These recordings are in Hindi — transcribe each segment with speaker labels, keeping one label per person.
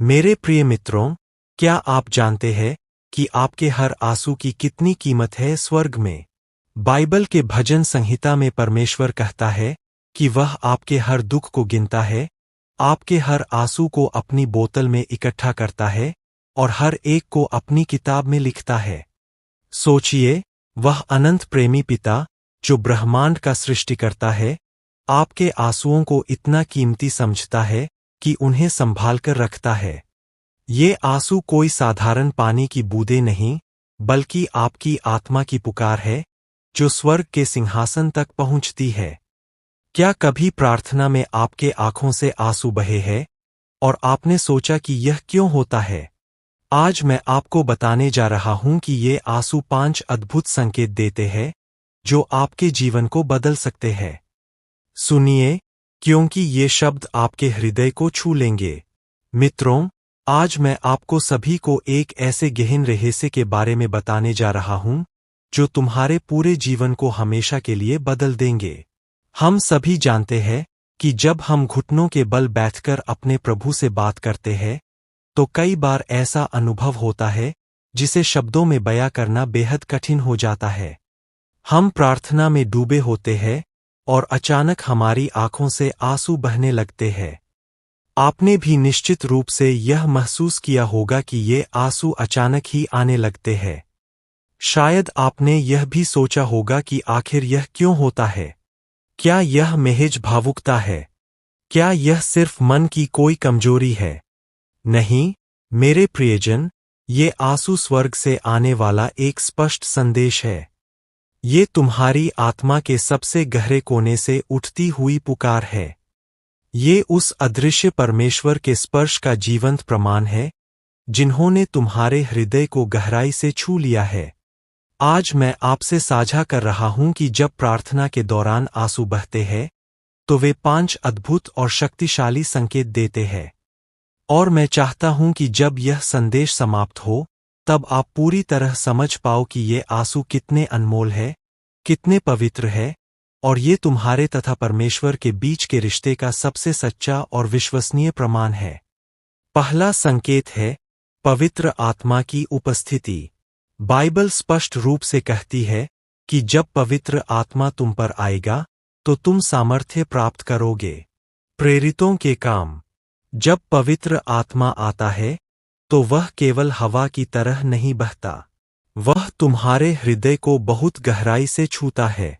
Speaker 1: मेरे प्रिय मित्रों, क्या आप जानते हैं कि आपके हर आंसू की कितनी कीमत है स्वर्ग में? बाइबल के भजन संहिता में परमेश्वर कहता है कि वह आपके हर दुख को गिनता है, आपके हर आंसू को अपनी बोतल में इकट्ठा करता है और हर एक को अपनी किताब में लिखता है। सोचिए, वह अनंत प्रेमी पिता जो ब्रह्मांड का सृष्टि करता है, आपके आंसुओं को इतना कीमती समझता है कि उन्हें संभाल कर रखता है। ये आंसू कोई साधारण पानी की बूंदें नहीं, बल्कि आपकी आत्मा की पुकार है, जो स्वर्ग के सिंहासन तक पहुंचती है। क्या कभी प्रार्थना में आपके आंखों से आंसू बहे हैं और आपने सोचा कि यह क्यों होता है? आज मैं आपको बताने जा रहा हूं कि ये आंसू 5 अद्भुत संकेत देते हैं, जो आपके जीवन को बदल सकते हैं। सुनिए, क्योंकि ये शब्द आपके हृदय को छू लेंगे। मित्रों, आज मैं आपको सभी को एक ऐसे गहन रहस्य के बारे में बताने जा रहा हूं, जो तुम्हारे पूरे जीवन को हमेशा के लिए बदल देंगे। हम सभी जानते हैं कि जब हम घुटनों के बल बैठकर अपने प्रभु से बात करते हैं, तो कई बार ऐसा अनुभव होता है जिसे शब्दों में बयां करना बेहद कठिन हो जाता है। हम प्रार्थना में डूबे होते हैं और अचानक हमारी आंखों से आंसू बहने लगते हैं। आपने भी निश्चित रूप से यह महसूस किया होगा कि ये आंसू अचानक ही आने लगते हैं। शायद आपने यह भी सोचा होगा कि आखिर यह क्यों होता है? क्या यह महज भावुकता है? क्या यह सिर्फ मन की कोई कमजोरी है? नहीं, मेरे प्रियजन, ये आंसू स्वर्ग से आने वाला एक स्पष्ट संदेश है। ये तुम्हारी आत्मा के सबसे गहरे कोने से उठती हुई पुकार है। ये उस अदृश्य परमेश्वर के स्पर्श का जीवंत प्रमाण है, जिन्होंने तुम्हारे हृदय को गहराई से छू लिया है। आज मैं आपसे साझा कर रहा हूं कि जब प्रार्थना के दौरान आंसू बहते हैं, तो वे 5 अद्भुत और शक्तिशाली संकेत देते हैं। और मैं चाहता हूं कि जब यह संदेश समाप्त हो, तब आप पूरी तरह समझ पाओ कि ये आंसू कितने अनमोल है, कितने पवित्र है, और ये तुम्हारे तथा परमेश्वर के बीच के रिश्ते का सबसे सच्चा और विश्वसनीय प्रमाण है। पहला संकेत है पवित्र आत्मा की उपस्थिति। बाइबल स्पष्ट रूप से कहती है कि जब पवित्र आत्मा तुम पर आएगा, तो तुम सामर्थ्य प्राप्त करोगे। प्रेरितों के काम। जब पवित्र आत्मा आता है, तो वह केवल हवा की तरह नहीं बहता। वह तुम्हारे हृदय को बहुत गहराई से छूता है।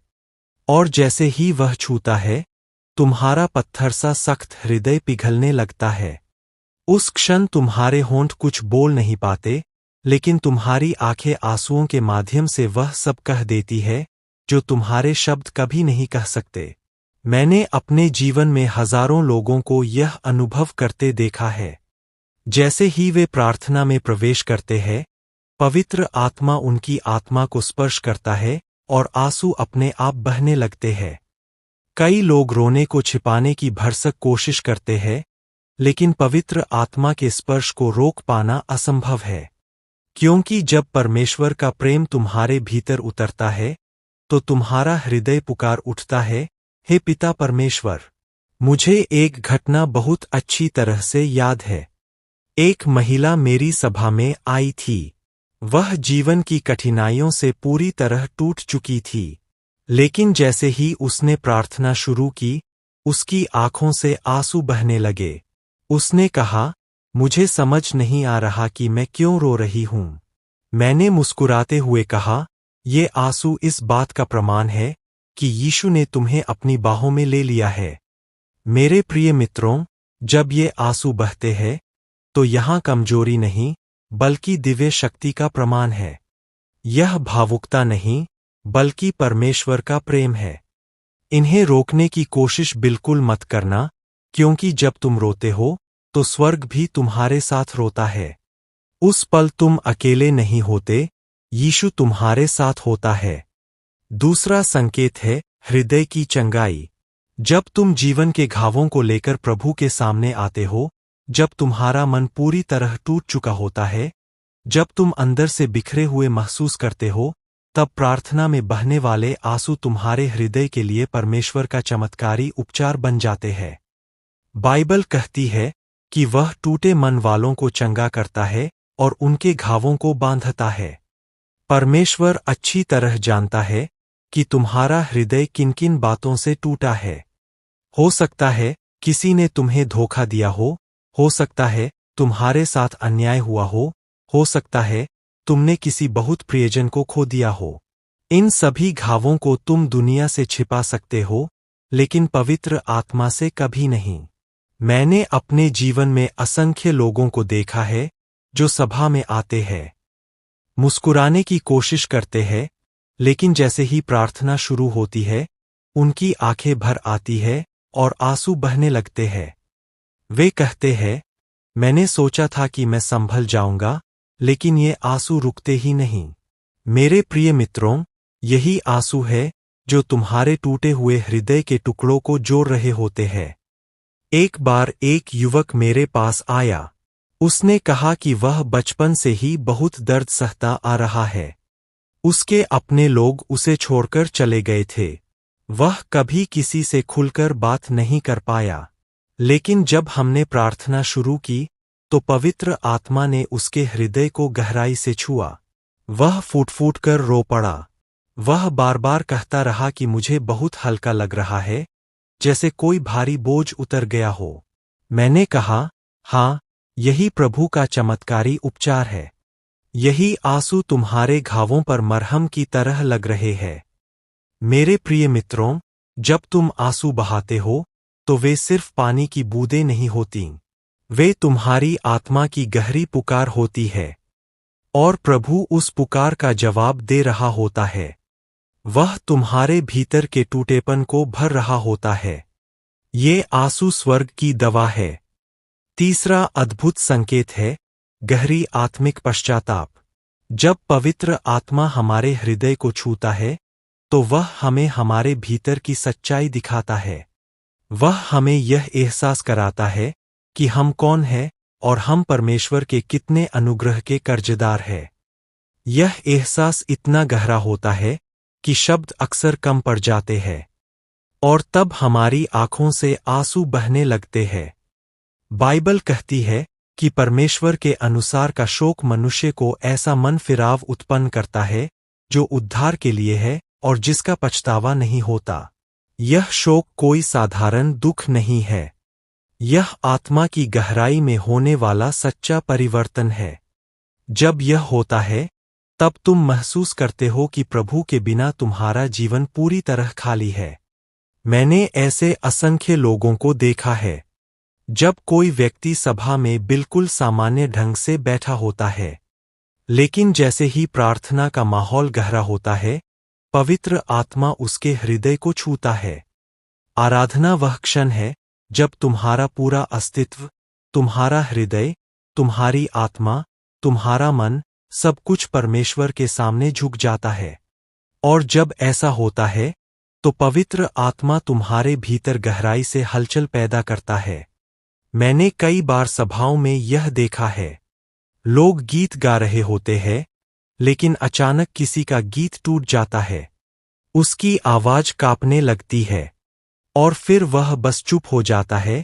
Speaker 1: और जैसे ही वह छूता है, तुम्हारा पत्थर सा सख्त हृदय पिघलने लगता है। उस क्षण तुम्हारे होंठ कुछ बोल नहीं पाते, लेकिन तुम्हारी आंखें आंसुओं के माध्यम से वह सब कह देती है, जो तुम्हारे शब्द कभी नहीं कह सकते। मैंने अपने जीवन में हजारों लोगों को यह अनुभव करते देखा है। जैसे ही वे प्रार्थना में प्रवेश करते हैं, पवित्र आत्मा उनकी आत्मा को स्पर्श करता है और आंसू अपने आप बहने लगते हैं। कई लोग रोने को छिपाने की भरसक कोशिश करते हैं, लेकिन पवित्र आत्मा के स्पर्श को रोक पाना असंभव है। क्योंकि जब परमेश्वर का प्रेम तुम्हारे भीतर उतरता है, तो तुम्हारा हृदय पुकार उठता है, हे पिता परमेश्वर। मुझे एक घटना बहुत अच्छी तरह से याद है। एक महिला मेरी सभा में आई थी। वह जीवन की कठिनाइयों से पूरी तरह टूट चुकी थी। लेकिन जैसे ही उसने प्रार्थना शुरू की, उसकी आंखों से आंसू बहने लगे। उसने कहा, मुझे समझ नहीं आ रहा कि मैं क्यों रो रही हूं। मैंने मुस्कुराते हुए कहा, ये आंसू इस बात का प्रमाण है कि यीशु ने तुम्हें अपनी बाहों में ले लिया है। मेरे प्रिय मित्रों, जब ये आंसू बहते हैं, तो यहाँ कमजोरी नहीं, बल्कि दिव्य शक्ति का प्रमाण है। यह भावुकता नहीं, बल्कि परमेश्वर का प्रेम है। इन्हें रोकने की कोशिश बिल्कुल मत करना, क्योंकि जब तुम रोते हो, तो स्वर्ग भी तुम्हारे साथ रोता है। उस पल तुम अकेले नहीं होते, यीशु तुम्हारे साथ होता है। दूसरा संकेत है हृदय की चंगाई। जब तुम जीवन के घावों को लेकर प्रभु के सामने आते हो, जब तुम्हारा मन पूरी तरह टूट चुका होता है, जब तुम अंदर से बिखरे हुए महसूस करते हो, तब प्रार्थना में बहने वाले आंसू तुम्हारे हृदय के लिए परमेश्वर का चमत्कारी उपचार बन जाते हैं। बाइबल कहती है कि वह टूटे मन वालों को चंगा करता है और उनके घावों को बांधता है। परमेश्वर अच्छी तरह जानता है कि तुम्हारा हृदय किन किन बातों से टूटा है। हो सकता है किसी ने तुम्हें धोखा दिया हो सकता है तुम्हारे साथ अन्याय हुआ हो सकता है तुमने किसी बहुत प्रियजन को खो दिया हो। इन सभी घावों को तुम दुनिया से छिपा सकते हो, लेकिन पवित्र आत्मा से कभी नहीं। मैंने अपने जीवन में असंख्य लोगों को देखा है जो सभा में आते हैं, मुस्कुराने की कोशिश करते हैं, लेकिन जैसे ही प्रार्थना शुरू होती है उनकी आंखें भर आती है और आंसू बहने लगते हैं। वे कहते हैं, मैंने सोचा था कि मैं संभल जाऊंगा, लेकिन ये आंसू रुकते ही नहीं। मेरे प्रिय मित्रों, यही आंसू है जो तुम्हारे टूटे हुए हृदय के टुकड़ों को जोड़ रहे होते हैं। एक बार एक युवक मेरे पास आया। उसने कहा कि वह बचपन से ही बहुत दर्द सहता आ रहा है। उसके अपने लोग उसे छोड़कर चले गए थे। वह कभी किसी से खुलकर बात नहीं कर पाया। लेकिन जब हमने प्रार्थना शुरू की तो पवित्र आत्मा ने उसके हृदय को गहराई से छुआ। वह फूट-फूट कर रो पड़ा। वह बार बार कहता रहा कि मुझे बहुत हल्का लग रहा है, जैसे कोई भारी बोझ उतर गया हो। मैंने कहा, हाँ, यही प्रभु का चमत्कारी उपचार है। यही आंसू तुम्हारे घावों पर मरहम की तरह लग रहे हैं। मेरे प्रिय मित्रों, जब तुम आंसू बहाते हो तो वे सिर्फ पानी की बूंदें नहीं होतीं। वे तुम्हारी आत्मा की गहरी पुकार होती है, और प्रभु उस पुकार का जवाब दे रहा होता है। वह तुम्हारे भीतर के टूटेपन को भर रहा होता है। ये आंसू स्वर्ग की दवा है। तीसरा अद्भुत संकेत है गहरी आत्मिक पश्चाताप। जब पवित्र आत्मा हमारे हृदय को छूता है तो वह हमें हमारे भीतर की सच्चाई दिखाता है। वह हमें यह एहसास कराता है कि हम कौन हैं और हम परमेश्वर के कितने अनुग्रह के कर्जदार हैं। यह एहसास इतना गहरा होता है कि शब्द अक्सर कम पड़ जाते हैं, और तब हमारी आंखों से आंसू बहने लगते हैं। बाइबल कहती है कि परमेश्वर के अनुसार का शोक मनुष्य को ऐसा मन फिराव उत्पन्न करता है जो उद्धार के लिए है और जिसका पछतावा नहीं होता। यह शोक कोई साधारण दुख नहीं है। यह आत्मा की गहराई में होने वाला सच्चा परिवर्तन है। जब यह होता है तब तुम महसूस करते हो कि प्रभु के बिना तुम्हारा जीवन पूरी तरह खाली है। मैंने ऐसे असंख्य लोगों को देखा है। जब कोई व्यक्ति सभा में बिल्कुल सामान्य ढंग से बैठा होता है, लेकिन जैसे ही प्रार्थना का माहौल गहरा होता है, पवित्र आत्मा उसके हृदय को छूता है। आराधना वह क्षण है जब तुम्हारा पूरा अस्तित्व, तुम्हारा हृदय, तुम्हारी आत्मा, तुम्हारा मन, सब कुछ परमेश्वर के सामने झुक जाता है। और जब ऐसा होता है तो पवित्र आत्मा तुम्हारे भीतर गहराई से हलचल पैदा करता है। मैंने कई बार सभाओं में यह देखा है। लोग गीत गा रहे होते हैं, लेकिन अचानक किसी का गीत टूट जाता है। उसकी आवाज कांपने लगती है, और फिर वह बस चुप हो जाता है,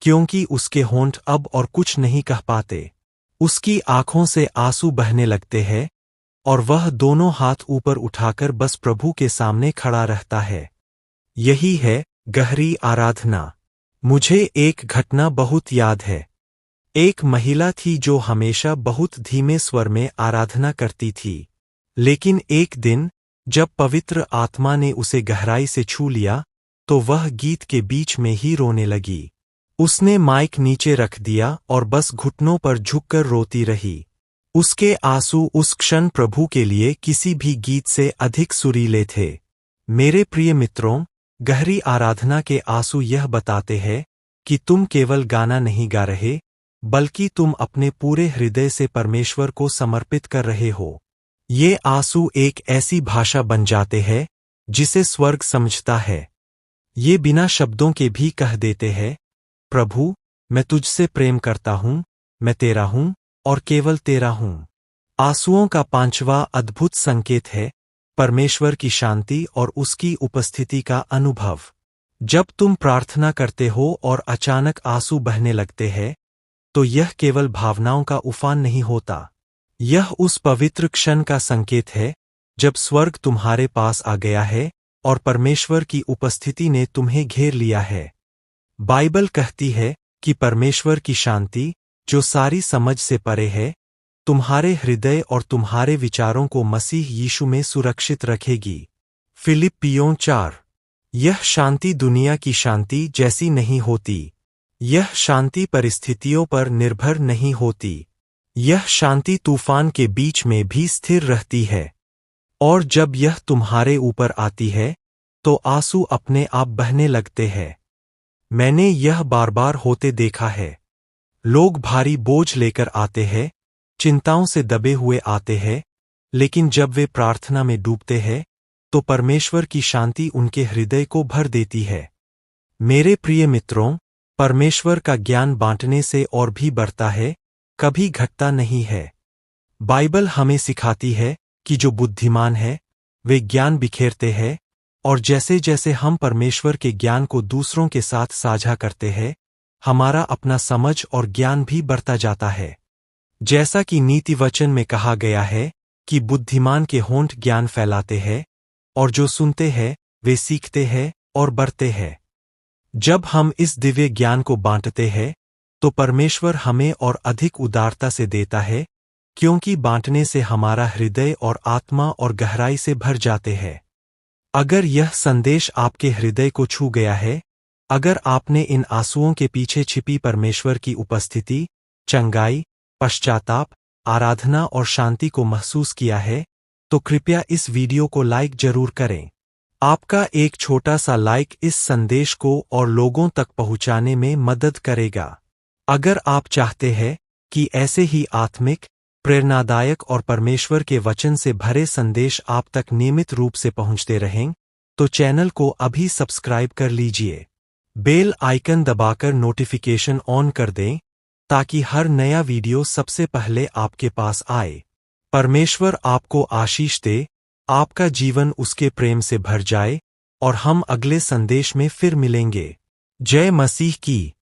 Speaker 1: क्योंकि उसके होंठ अब और कुछ नहीं कह पाते। उसकी आंखों से आंसू बहने लगते हैं, और वह दोनों हाथ ऊपर उठाकर बस प्रभु के सामने खड़ा रहता है। यही है गहरी आराधना। मुझे एक घटना बहुत याद है। एक महिला थी जो हमेशा बहुत धीमे स्वर में आराधना करती थी, लेकिन एक दिन जब पवित्र आत्मा ने उसे गहराई से छू लिया तो वह गीत के बीच में ही रोने लगी। उसने माइक नीचे रख दिया और बस घुटनों पर झुककर रोती रही। उसके आंसू उस क्षण प्रभु के लिए किसी भी गीत से अधिक सुरीले थे। मेरे प्रिय मित्रों, गहरी आराधना के आंसू यह बताते हैं कि तुम केवल गाना नहीं गा रहे, बल्कि तुम अपने पूरे हृदय से परमेश्वर को समर्पित कर रहे हो। ये आंसू एक ऐसी भाषा बन जाते हैं जिसे स्वर्ग समझता है। ये बिना शब्दों के भी कह देते हैं, प्रभु, मैं तुझसे प्रेम करता हूँ, मैं तेरा हूँ और केवल तेरा हूँ। आंसुओं का पांचवा अद्भुत संकेत है परमेश्वर की शांति और उसकी उपस्थिति का अनुभव। जब तुम प्रार्थना करते हो और अचानक आंसू बहने लगते हैं, तो यह केवल भावनाओं का उफान नहीं होता। यह उस पवित्र क्षण का संकेत है जब स्वर्ग तुम्हारे पास आ गया है और परमेश्वर की उपस्थिति ने तुम्हें घेर लिया है। बाइबल कहती है कि परमेश्वर की शांति, जो सारी समझ से परे है, तुम्हारे हृदय और तुम्हारे विचारों को मसीह यीशु में सुरक्षित रखेगी। फिलिप्पियों 4। यह शांति दुनिया की शांति जैसी नहीं होती। यह शांति परिस्थितियों पर निर्भर नहीं होती। यह शांति तूफान के बीच में भी स्थिर रहती है। और जब यह तुम्हारे ऊपर आती है तो आंसू अपने आप बहने लगते हैं। मैंने यह बार बार होते देखा है। लोग भारी बोझ लेकर आते हैं, चिंताओं से दबे हुए आते हैं, लेकिन जब वे प्रार्थना में डूबते हैं तो परमेश्वर की शांति उनके हृदय को भर देती है। मेरे प्रिय मित्रों, परमेश्वर का ज्ञान बांटने से और भी बढ़ता है, कभी घटता नहीं है। बाइबल हमें सिखाती है कि जो बुद्धिमान है वे ज्ञान बिखेरते हैं, और जैसे जैसे हम परमेश्वर के ज्ञान को दूसरों के साथ साझा करते हैं, हमारा अपना समझ और ज्ञान भी बढ़ता जाता है। जैसा कि नीति वचन में कहा गया है कि बुद्धिमान के होंठ ज्ञान फैलाते हैं, और जो सुनते हैं वे सीखते हैं और बढ़ते हैं। जब हम इस दिव्य ज्ञान को बांटते हैं तो परमेश्वर हमें और अधिक उदारता से देता है, क्योंकि बांटने से हमारा हृदय और आत्मा और गहराई से भर जाते हैं। अगर यह संदेश आपके हृदय को छू गया है, अगर आपने इन आंसुओं के पीछे छिपी परमेश्वर की उपस्थिति, चंगाई, पश्चाताप, आराधना और शांति को महसूस किया है, तो कृपया इस वीडियो को लाइक जरूर करें। आपका एक छोटा सा लाइक इस संदेश को और लोगों तक पहुंचाने में मदद करेगा। अगर आप चाहते हैं कि ऐसे ही आत्मिक, प्रेरणादायक और परमेश्वर के वचन से भरे संदेश आप तक नियमित रूप से पहुंचते रहें, तो चैनल को अभी सब्सक्राइब कर लीजिए। बेल आइकन दबाकर नोटिफिकेशन ऑन कर दें ताकि हर नया वीडियो सबसे पहले आपके पास आए। परमेश्वर आपको आशीष दे, आपका जीवन उसके प्रेम से भर जाए, और हम अगले संदेश में फिर मिलेंगे। जय मसीह की।